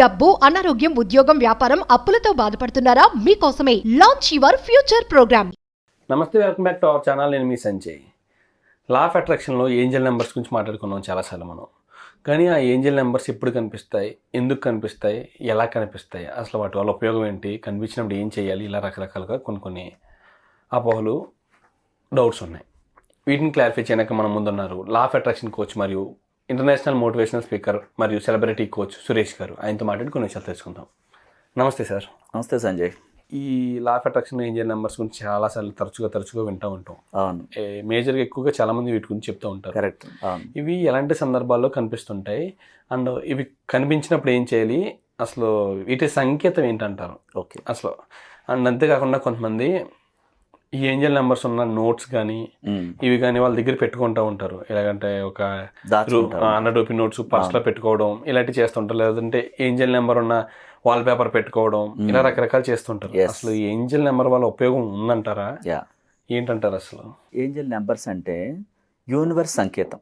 డబ్బు, అనారోగ్యం, ఉద్యోగం, వ్యాపారం, అప్పులతో బాధపడుతున్నారా? మీకోసమే లాంచ్ యువర్ ఫ్యూచర్ ప్రోగ్రామ్. నమస్తే, welcome back to our channel. నేను మీ సంజయ్. లా ఆఫ్ అట్రాక్షన్లో ఏంజల్ నెంబర్స్ గురించి మాట్లాడుకున్నాం చాలాసార్లు మనం. కానీ ఆ ఏంజల్ నెంబర్స్ ఎప్పుడు కనిపిస్తాయి, ఎందుకు కనిపిస్తాయి, ఎలా కనిపిస్తాయి, అసలు వాటి వల్ల ఉపయోగం ఏంటి, కనిపించినప్పుడు ఏం చేయాలి, ఇలా రకరకాలుగా కొన్ని అపోహలు, డౌట్స్ ఉన్నాయి. వీటిని క్లారిఫై చేయడానికి మనం ముందున్నారు లా ఆఫ్ అట్రాక్షన్ కోచ్ మరియు ఇంటర్నేషనల్ మోటివేషనల్ స్పీకర్ మరియు సెలబ్రిటీ కోచ్ సురేష్ గారు. ఆయనతో మాట్లాడి కొన్ని విషయాలు తెలుసుకుందాం. నమస్తే సార్. నమస్తే సంజయ్. ఈ law of attraction Angel numbers గురించి చాలాసార్లు తరచుగా వింటూ ఉంటాం. అవును, మేజర్గా ఎక్కువగా చాలామంది వీటి గురించి చెప్తూ ఉంటారు. కరెక్ట్. అవును, ఇవి ఎలాంటి సందర్భాల్లో కనిపిస్తుంటాయి అండ్ ఇవి కనిపించినప్పుడు ఏం చేయాలి, అసలు వీటి సంకేతం ఏంటంటారు ఓకే అసలు. అండ్ అంతేకాకుండా కొంతమంది ఈ ఏంజల్ నెంబర్స్ ఉన్న నోట్స్ కానీ ఇవి కానీ వాళ్ళ దగ్గర పెట్టుకుంటూ ఉంటారు. ఎలాగంటే ఒక 100 రూపీ నోట్స్ పర్స్లో పెట్టుకోవడం ఇలాంటివి చేస్తుంటారు. లేదంటే ఏంజల్ నెంబర్ ఉన్న వాల్ పేపర్ పెట్టుకోవడం, ఇలా రకరకాలు చేస్తుంటారు. అసలు ఈ ఏంజల్ నెంబర్ వల్ల ఉపయోగం ఉందంటారా, ఏంటంటారు అసలు? ఏంజల్ నెంబర్స్ అంటే యూనివర్స్ సంకేతం.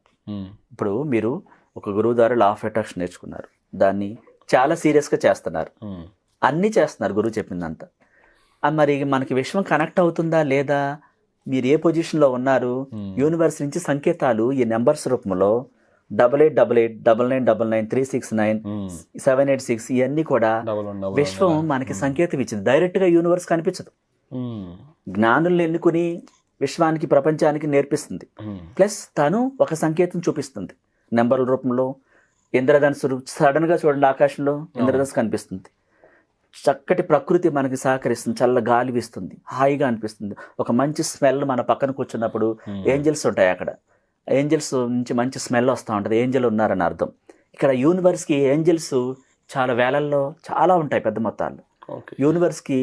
ఇప్పుడు మీరు ఒక గురువు ద్వారా లా ఆఫ్ అట్రాక్షన్ నేర్చుకున్నారు, దాన్ని చాలా సీరియస్గా చేస్తున్నారు, అన్నీ చేస్తున్నారు గురువు చెప్పిందంతా. మరి మనకి విశ్వం కనెక్ట్ అవుతుందా లేదా, మీరు ఏ పొజిషన్లో ఉన్నారు, యూనివర్స్ నుంచి సంకేతాలు ఈ నెంబర్స్ రూపంలో 8888 9999 369 786 ఇవన్నీ కూడా విశ్వం మనకి సంకేతం ఇచ్చింది. డైరెక్ట్గా యూనివర్స్ కనిపించదు, జ్ఞానుల్ని ఎన్నుకుని విశ్వానికి ప్రపంచానికి నేర్పిస్తుంది. ప్లస్ తను ఒక సంకేతం చూపిస్తుంది నెంబర్ల రూపంలో. ఇంద్రధనుసు సడన్గా చూడండి, ఆకాశంలో ఇంద్రధనుసు కనిపిస్తుంది. చక్కటి ప్రకృతి మనకి సహకరిస్తుంది, చల్ల గాలి వీస్తుంది, హాయిగా అనిపిస్తుంది. ఒక మంచి స్మెల్ మన పక్కన కూర్చున్నప్పుడు ఏంజల్స్ ఉంటాయి అక్కడ, ఏంజల్స్ నుంచి మంచి స్మెల్ వస్తూ ఉంటుంది, ఏంజల్ ఉన్నారని అర్థం. ఇక్కడ యూనివర్స్కి ఏంజల్స్ చాలా వేలల్లో చాలా ఉంటాయి, పెద్ద మొత్తాల్లో. యూనివర్స్కి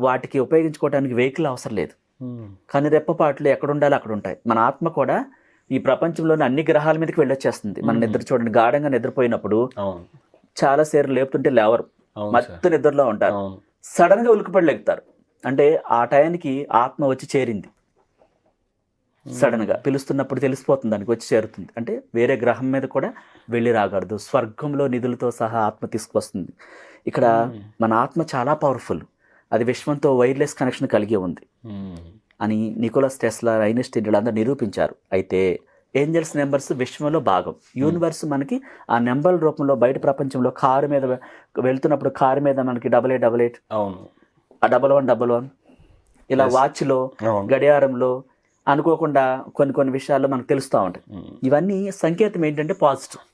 వాటికి ఉపయోగించుకోవడానికి వెహికల్ అవసరం లేదు, కానీ రెప్పపాట్లు ఎక్కడ ఉండాలో అక్కడ ఉంటాయి. మన ఆత్మ కూడా ఈ ప్రపంచంలోని అన్ని గ్రహాల మీదకి వెళ్ళొచ్చేస్తుంది. మన నిద్ర చూడండి, గాఢంగా నిద్రపోయినప్పుడు చాలా సేపు లేపుతుంటే లేవరు, మత్తు నిద్రలో ఉంటారు, సడన్ గా ఉలికిపడి లెగుతారు. అంటే ఆ టయానికి ఆత్మ వచ్చి చేరింది, సడన్ గా పిలుస్తున్నప్పుడు తెలిసిపోతుంది, దానికి వచ్చి చేరుతుంది. అంటే వేరే గ్రహం మీద కూడా వెళ్ళి రాకూడదు, స్వర్గంలో నిధులతో సహా ఆత్మ తీసుకొస్తుంది. ఇక్కడ మన ఆత్మ చాలా పవర్ఫుల్, అది విశ్వంతో వైర్లెస్ కనెక్షన్ కలిగి ఉంది అని నికోలస్ టెస్లా, ఐన్స్టీన్ వీళ్ళందరూ నిరూపించారు. అయితే ఏంజల్స్ నెంబర్స్ విశ్వంలో భాగం. యూనివర్స్ మనకి ఆ నెంబర్ల రూపంలో బయట ప్రపంచంలో కారు మీద వెళ్తున్నప్పుడు కారు మీద మనకి 8888 ఆ 1111 ఇలా వాచ్లో గడియారంలో అనుకోకుండా కొన్ని విషయాల్లో మనకు తెలుస్తూ ఉంటాయి. ఇవన్నీ సంకేతం ఏంటంటే పాజిటివ్.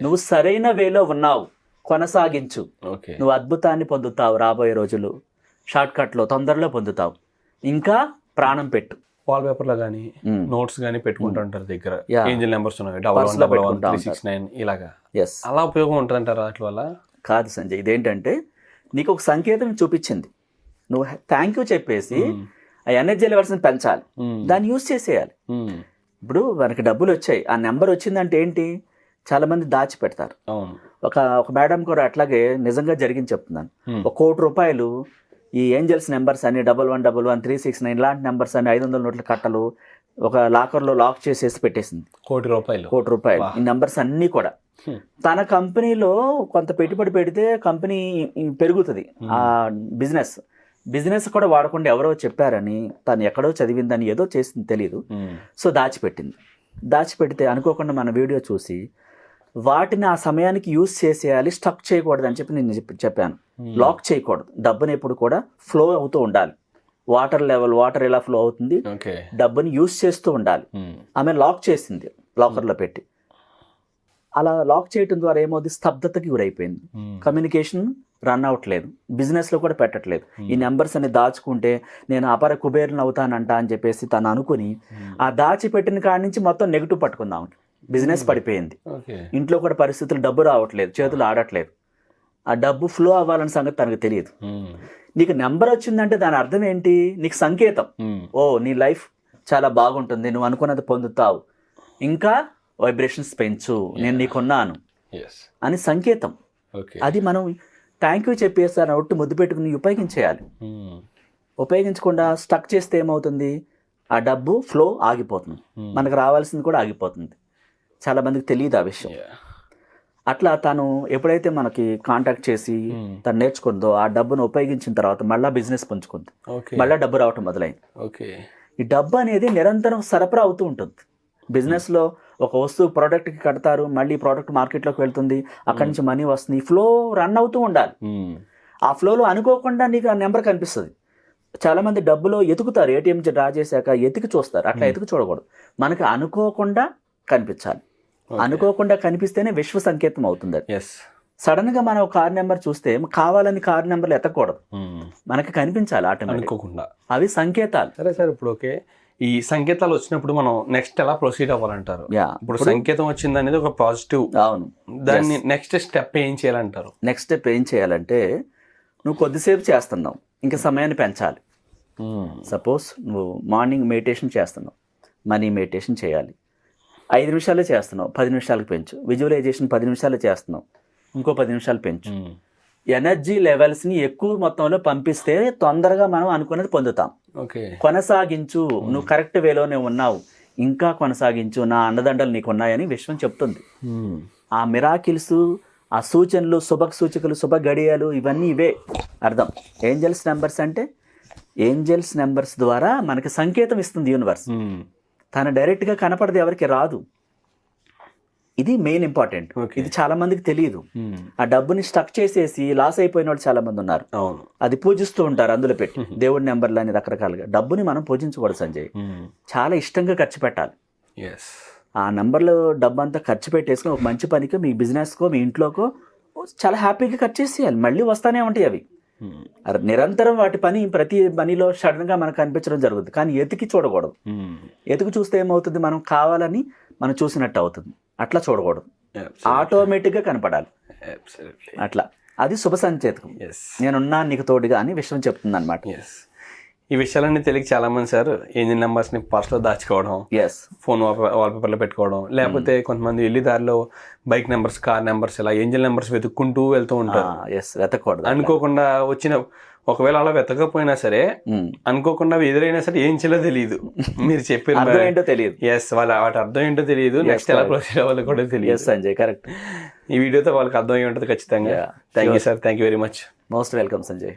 నువ్వు సరైన వేలో ఉన్నావు, కొనసాగించు, నువ్వు అద్భుతాన్ని పొందుతావు, రాబోయే రోజులు షార్ట్ కట్లో తొందరలో పొందుతావు, ఇంకా ప్రాణం పెట్టు. వాల్ పేపర్ లో కానీ నోట్స్ కానీ పెట్టుకుంటుంటారు దగ్గర, ఏంజల్ నెంబర్స్ ఉన్నాయి 1111 369 ఇలాగా. అలా ఉపయోగం ఉంటుందంటారా వాటి వల్ల? కాదు సంజయ్, ఇదేంటంటే నీకు ఒక సంకేతం చూపించింది, నువ్వు థ్యాంక్ యూ చెప్పేసి ఆ ఎనర్జీ లెవెల్స్ని పెంచాలి, దాన్ని యూజ్ చేసేయాలి. ఇప్పుడు మనకి డబ్బులు వచ్చాయి, ఆ నెంబర్ వచ్చిందంటే ఏంటి, చాలా మంది దాచిపెడతారు. ఒక మేడం కూడా అట్లాగే నిజంగా జరిగింది చెప్తున్నాను. 1 కోటి రూపాయలు ఈ ఏంజల్స్ నెంబర్స్ అని 1111 369 ఇలాంటి నెంబర్స్ అని 500 నోట్ల కట్టలు ఒక లాకర్లో లాక్ చేసేసి పెట్టేసింది. 1 కోటి రూపాయలు ఈ నెంబర్స్ అన్నీ కూడా. తన కంపెనీలో కొంత పెట్టుబడి పెడితే కంపెనీ పెరుగుతుంది, ఆ బిజినెస్ కూడా వాడకుండా ఎవరో చెప్పారని, తను ఎక్కడో చదివిందని ఏదో చేసింది తెలియదు, సో దాచిపెడితే అనుకోకుండా మన వీడియో చూసి వాటిని ఆ సమయానికి యూజ్ చేసేయాలి, స్టక్ చేయకూడదు అని చెప్పి నేను చెప్పాను. లాక్ చేయకూడదు, డబ్బుని ఎప్పుడు కూడా ఫ్లో అవుతూ ఉండాలి. వాటర్ ఎలా ఫ్లో అవుతుంది, డబ్బుని యూజ్ చేస్తూ ఉండాలి. ఆమె లాక్ చేసింది లాకర్లో పెట్టి. అలా లాక్ చేయడం ద్వారా ఏమవుతుంది, స్తబ్దతకి గురైపోయింది, కమ్యూనికేషన్ రన్ అవ్వట్లేదు, బిజినెస్లో కూడా పెట్టట్లేదు. ఈ నెంబర్స్ అని దాచుకుంటే నేను అపర కుబేరుని అవుతానంట అని చెప్పేసి తను అనుకుని ఆ దాచిపెట్టిన కాడి నుంచి మొత్తం నెగిటివ్ పట్టుకుందాం, బిజినెస్ పడిపోయింది. ఇంట్లో కూడా పరిస్థితులు, డబ్బు రావట్లేదు, చేతులు ఆడట్లేదు, ఆ డబ్బు ఫ్లో అవ్వాలన్న సంగతి తనకు తెలియదు. నీకు నెంబర్ వచ్చిందంటే దాని అర్థం ఏంటి, నీకు సంకేతం, ఓ నీ లైఫ్ చాలా బాగుంటుంది, నువ్వు అనుకున్నది పొందుతావు, ఇంకా వైబ్రేషన్స్ పెంచు, నేను నీకున్నాను అని సంకేతం. అది మనం థ్యాంక్ యూ చెప్పేస్తాను ఒట్టు ముద్దు పెట్టుకుని ఉపయోగించేయాలి. ఉపయోగించకుండా స్టక్ చేస్తే ఏమవుతుంది, ఆ డబ్బు ఫ్లో ఆగిపోతుంది, మనకు రావాల్సింది కూడా ఆగిపోతుంది. చాలా మందికి తెలియదు ఆ విషయం. అట్లా తను ఎప్పుడైతే మనకి కాంటాక్ట్ చేసి తను నేర్చుకుందో ఆ డబ్బును ఉపయోగించిన తర్వాత మళ్ళీ బిజినెస్ పుంజుకుంది, ఓకే మళ్ళీ డబ్బు రావటం మొదలైంది. ఓకే. ఈ డబ్బు అనేది నిరంతరం సరఫరా అవుతూ ఉంటుంది. బిజినెస్లో ఒక వస్తువు ప్రోడక్ట్కి కడతారు, మళ్ళీ ప్రోడక్ట్ మార్కెట్లోకి వెళ్తుంది, అక్కడి నుంచి మనీ వస్తుంది, ఈ ఫ్లో రన్ అవుతూ ఉండాలి. ఆ ఫ్లోలో అనుకోకుండా నీకు ఆ నెంబర్ కనిపిస్తుంది. చాలామంది డబ్బులో ఎతుకుతారు, ఏటీఎం డ్రా చేశాక ఎతికి చూస్తారు, అట్లా ఎతికి చూడకూడదు. మనకి అనుకోకుండా కనిపించాలి. అనుకోకుండా కనిపిస్తేనే విశ్వ సంకేతం అవుతుంది. అది సడన్ గా మనం కార్ నెంబర్ చూస్తే కావాలని కార్ నెంబర్లు ఎత్తకూడదు, మనకి కనిపించాలి ఆటోమేటిక్గా. అవి సంకేతాలు. సరే సార్, ఇప్పుడు ఓకే, ఈ సంకేతాలు వచ్చినప్పుడు మనం నెక్స్ట్ ఎలా ప్రొసీడ్ అవ్వాలంటారు? ఇప్పుడు సంకేతం వచ్చింది అనేది ఒక పాజిటివ్. అవును. దాన్ని నెక్స్ట్ స్టెప్ ఏం చేయాలంటారు? నెక్స్ట్ స్టెప్ ఏం చేయాలంటే, నువ్వు కొద్దిసేపు చేస్తున్నావు, ఇంకా సమయాన్ని పెంచాలి. సపోజ్ నువ్వు మార్నింగ్ మెడిటేషన్ చేస్తున్నావు, మనీ మెడిటేషన్ చేయాలి. 5 నిమిషాలే చేస్తున్నావు, 10 నిమిషాలకు పెంచు. విజువలైజేషన్ 10 నిమిషాలే చేస్తున్నావు, ఇంకో 10 నిమిషాలు పెంచు. ఎనర్జీ లెవెల్స్ని ఎక్కువ మొత్తంలో పంపిస్తే తొందరగా మనం అనుకున్నది పొందుతాం. కొనసాగించు, నువ్వు కరెక్ట్ వేలోనే ఉన్నావు, ఇంకా కొనసాగించు, నా అండదండలు నీకు ఉన్నాయని విశ్వం చెప్తుంది. ఆ మిరాకిల్స్, ఆ సూచనలు, శుభ సూచికలు, శుభ గడియలు, ఇవన్నీ ఇవే అర్థం. ఏంజల్స్ నెంబర్స్ అంటే ఏంజల్స్ నెంబర్స్ ద్వారా మనకి సంకేతం ఇస్తుంది యూనివర్స్. తను డైరెక్ట్గా కనపడదు, ఎవరికి రాదు. ఇది మెయిన్ ఇంపార్టెంట్. ఇది చాలా మందికి తెలియదు. ఆ డబ్బుని స్టక్ చేసేసి లాస్ అయిపోయిన వాళ్ళు చాలా మంది ఉన్నారు. అది పూజిస్తూ ఉంటారు, అందులో పెట్టి దేవుడి నెంబర్లు అని రకరకాలుగా. డబ్బుని మనం పూజించకూడదు సంజయ్, చాలా ఇష్టంగా ఖర్చు పెట్టాలి. ఆ నెంబర్లో డబ్బు అంతా ఖర్చు పెట్టేసుకుని ఒక మంచి పనికి, మీ బిజినెస్కో, మీ ఇంట్లోకో చాలా హ్యాపీగా ఖర్చు చేసేయాలి. మళ్ళీ వస్తానే ఉంటాయి అవి. నిరంతరం వాటి పని, ప్రతి పనిలో సడన్ గా మనకు కనిపించడం జరుగుతుంది. కానీ ఎతికి చూడకూడదు. ఎతికి చూస్తే ఏమవుతుంది, మనం కావాలని మనం చూసినట్టు అవుతుంది. అట్లా చూడకూడదు, ఆటోమేటిక్ గా కనపడాలి. అట్లా అది శుభ సంకేతం. నేనున్నా నీకు తోడుగా అని విషయం చెప్తుంది అనమాట. ఈ విషయాలన్నీ తెలియక చాలా మంది సార్ ఏంజిల్ నెంబర్స్ ని పర్స్ లో దాచుకోవడం, ఫోన్ వాల్పేపర్ లో పెట్టుకోవడం, లేకపోతే కొంతమంది వెళ్ళి దారిలో బైక్ నెంబర్స్, కార్ నెంబర్స్, ఇలా ఏంజిల్ నెంబర్స్ వెతుక్కుంటూ వెళ్తూ ఉంటారు. వెతకూడదు. అనుకోకుండా వచ్చిన, ఒకవేళ అలా వెతకపోయినా సరే అనుకోకుండా ఎదురైనా సరే ఏం చేయాలో తెలియదు. మీరు చెప్పారు ఏంటో తెలియదు. వాటి అర్థం ఏంటో తెలియదు, నెక్స్ట్ ఎలా ప్రొసీడ్ అవ్వాలో కూడా తెలియదు. సంజయ్ కరెక్ట్. ఈ వీడియోతో వాళ్ళకి అర్థం అయ్యి ఉంటుంది ఖచ్చితంగా. Thank you sir, thank you very much. Most welcome Sanjay.